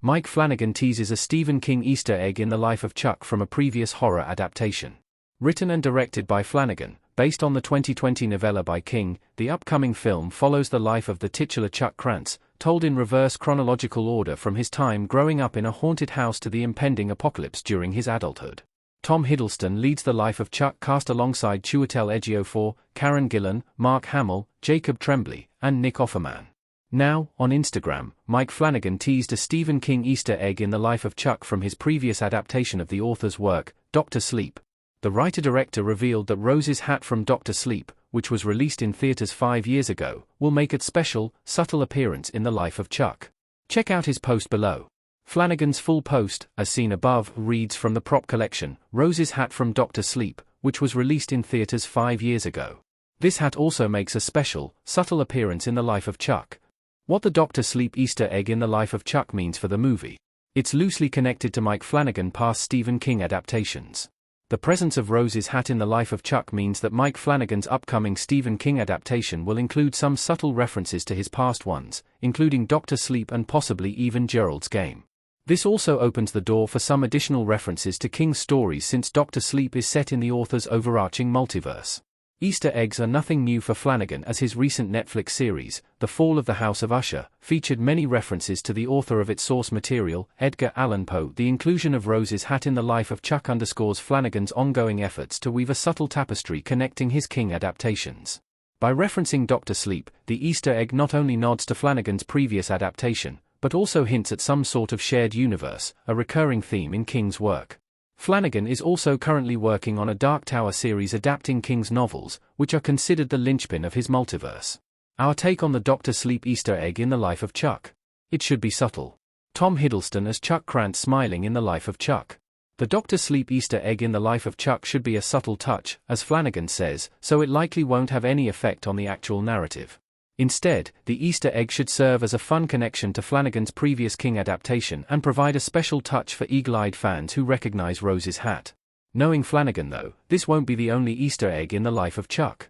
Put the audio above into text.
Mike Flanagan teases a Stephen King Easter egg in the life of Chuck from a previous horror adaptation. Written and directed by Flanagan, based on the 2020 novella by King, the upcoming film follows the life of the titular Chuck Krantz, told in reverse chronological order from his time growing up in a haunted house to the impending apocalypse during his adulthood. Tom Hiddleston leads the life of Chuck, cast alongside Chiwetel Ejiofor, Karen Gillan, Mark Hamill, Jacob Tremblay, and Nick Offerman. Now, on Instagram, Mike Flanagan teased a Stephen King Easter egg in the life of Chuck from his previous adaptation of the author's work, Dr. Sleep. The writer-director revealed that Rose's hat from Dr. Sleep, which was released in theaters 5 years ago, will make its special, subtle appearance in the life of Chuck. Check out his post below. Flanagan's full post, as seen above, reads from the prop collection, Rose's hat from Dr. Sleep, which was released in theaters 5 years ago. This hat also makes a special, subtle appearance in the life of Chuck. What the Dr. Sleep Easter egg in the life of Chuck means for the movie. It's loosely connected to Mike Flanagan past Stephen King adaptations. The presence of Rose's hat in the life of Chuck means that Mike Flanagan's upcoming Stephen King adaptation will include some subtle references to his past ones, including Dr. Sleep and possibly even Gerald's Game. This also opens the door for some additional references to King's stories since Dr. Sleep is set in the author's overarching multiverse. Easter eggs are nothing new for Flanagan, as his recent Netflix series, The Fall of the House of Usher, featured many references to the author of its source material, Edgar Allan Poe. The inclusion of Rose's hat in the life of Chuck underscores Flanagan's ongoing efforts to weave a subtle tapestry connecting his King adaptations. By referencing Dr. Sleep, the Easter egg not only nods to Flanagan's previous adaptation, but also hints at some sort of shared universe, a recurring theme in King's work. Flanagan is also currently working on a Dark Tower series adapting King's novels, which are considered the linchpin of his multiverse. Our take on the Dr. Sleep Easter egg in the life of Chuck. It should be subtle. Tom Hiddleston as Chuck Krantz smiling in the life of Chuck. The Dr. Sleep Easter egg in the life of Chuck should be a subtle touch, as Flanagan says, so it likely won't have any effect on the actual narrative. Instead, the Easter egg should serve as a fun connection to Flanagan's previous King adaptation and provide a special touch for eagle-eyed fans who recognize Rose's hat. Knowing Flanagan though, this won't be the only Easter egg in the life of Chuck.